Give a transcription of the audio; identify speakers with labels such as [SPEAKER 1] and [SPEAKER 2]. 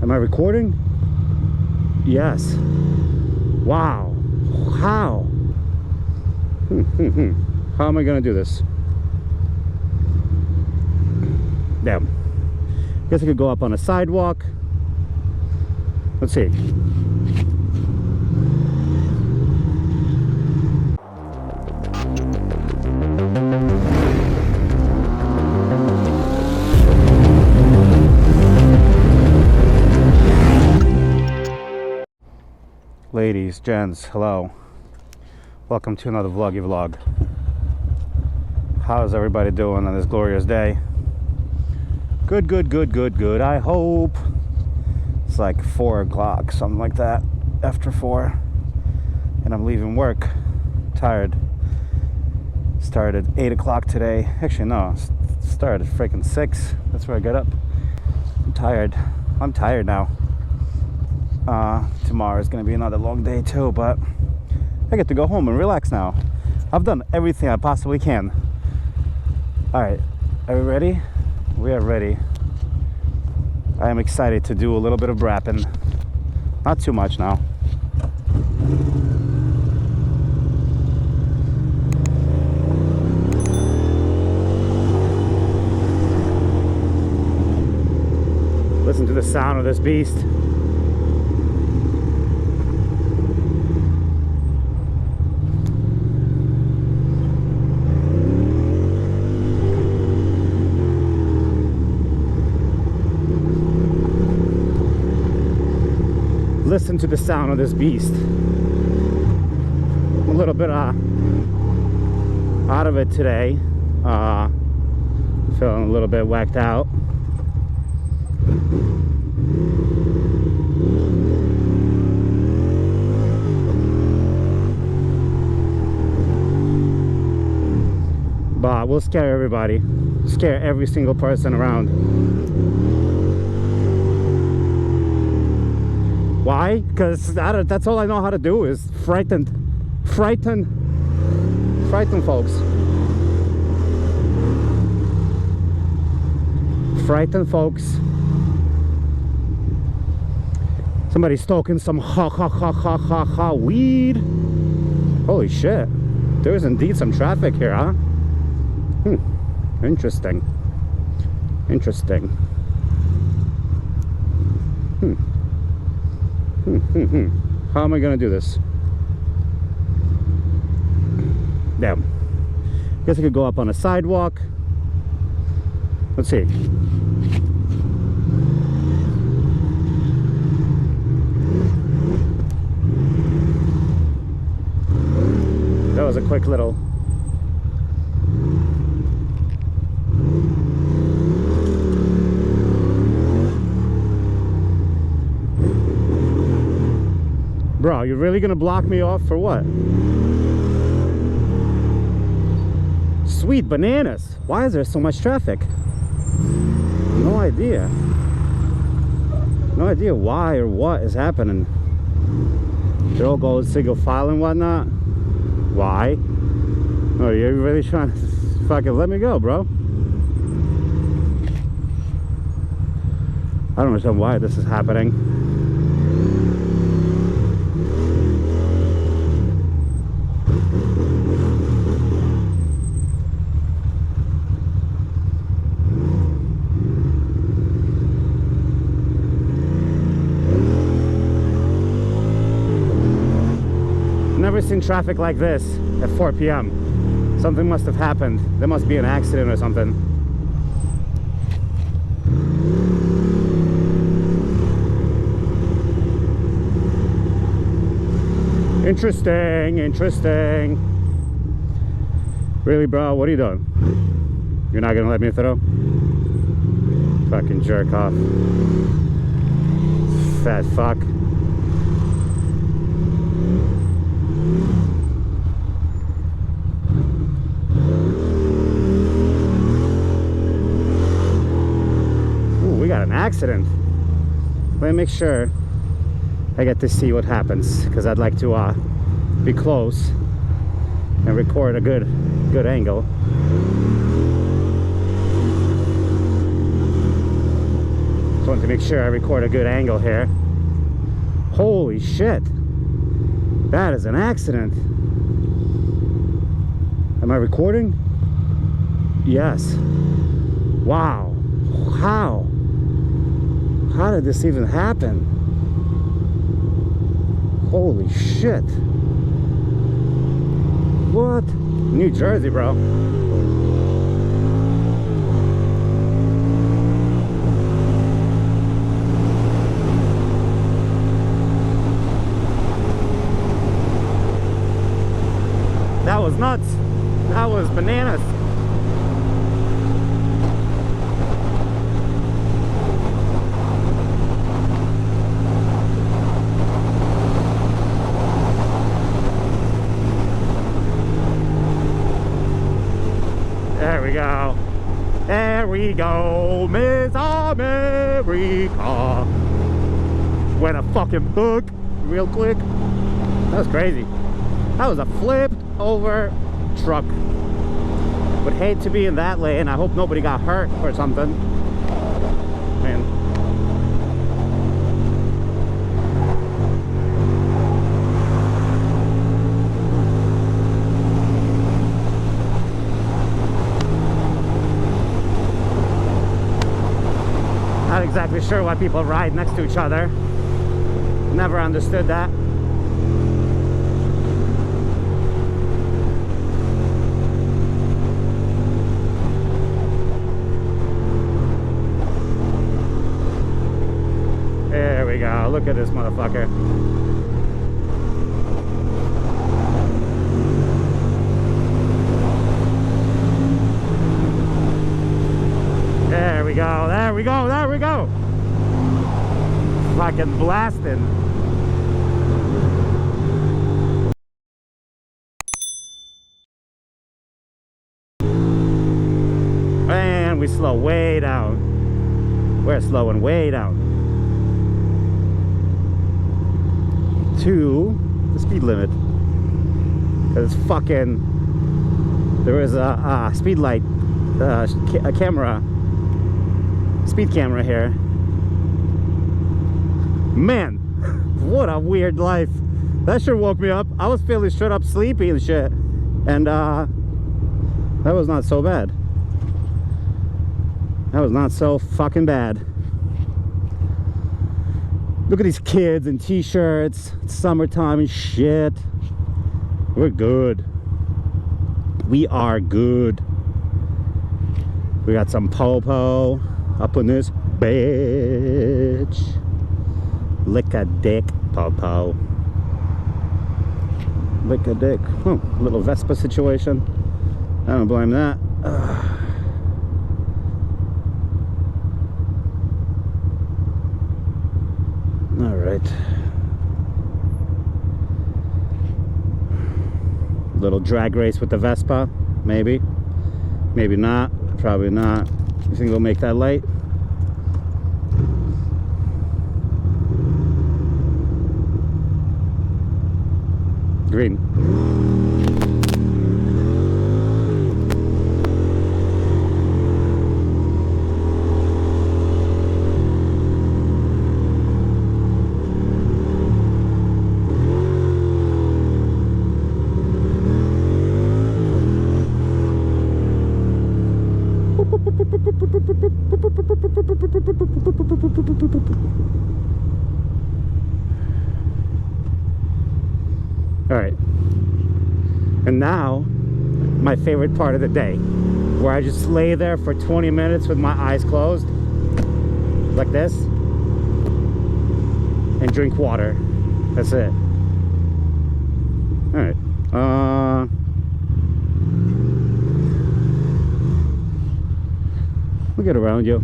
[SPEAKER 1] Am I recording? Yes. Wow. How? How am I gonna do this? Damn. Guess I could go up on a sidewalk. Let's see. Ladies, gents, hello. Welcome to another vloggy vlog. How's everybody doing on this glorious day? Good, good, good, good, good. I hope. It's like 4 o'clock, something like that, after 4. And I'm leaving work. Tired. Started at 8 o'clock today. Actually, no, started at freaking 6. That's where I got up. I'm tired. I'm tired now. Tomorrow is going to be another long day too, but I get to go home and relax now. I've done everything I possibly can. Alright, are we ready? We are ready. I am excited to do a little bit of rapping. Not too much now. Listen to the sound of this beast. Listen to the sound of this beast. I'm a little bit out of it today. Feeling a little bit whacked out. But we'll scare everybody. Scare every single person around. Why? Because that's all I know how to do is frighten folks. Frighten folks. Somebody's smoking some ha weed. Holy shit. There's indeed some traffic here, huh? Interesting. Interesting. How am I gonna do this? Damn. Guess I could go up on a sidewalk. Let's see. That was a quick little. Bro, you're really gonna block me off for what? Sweet bananas. Why is there so much traffic? No idea. No idea why or what is happening. They're all going single file and whatnot. Why? Oh, you're really trying to fucking let me go, bro? I don't understand why this is happening. Never seen traffic like this at 4 p.m. Something must have happened. There must be an accident or something. Interesting, interesting. Really, bro? What are you doing? You're not gonna let me through? Fucking jerk off. Fat fuck. An accident. Let me make sure I get to see what happens, because I'd like to be close and record a good angle. Just want to make sure I record a good angle here. Holy shit. That is an accident. Am I recording? Yes. Wow. How? How did this even happen? Holy shit. What? New Jersey, bro. That was nuts. That was bananas. There we go. There we go, Miss America. Went a fucking book real quick. That was crazy. That was a flipped over truck. Would hate to be in that lane. I hope nobody got hurt or something. Man. Not exactly sure why people ride next to each other. Never understood that. There we go. Look at this motherfucker. There we go. There we go. There we go. Fucking blasting. And we slow way down. We're slowing way down to the speed limit. Cause fucking there is a speed light, a camera, speed camera here. Man, what a weird life. That sure woke me up. I was feeling straight up sleepy and shit, and that was not so bad. That was not so fucking bad. Look at these kids in t-shirts. It's summertime and shit. We're good. We are good. We got some po-po up in this bitch. Lick a dick, po-po. Lick a dick. Oh, little Vespa situation. I don't blame that. All right. Little drag race with the Vespa, maybe. Maybe not. Probably not. You think we'll make that light? Green. All right, and now my favorite part of the day, where I just lay there for 20 minutes with my eyes closed like this and drink water. That's it. All right, look at around you.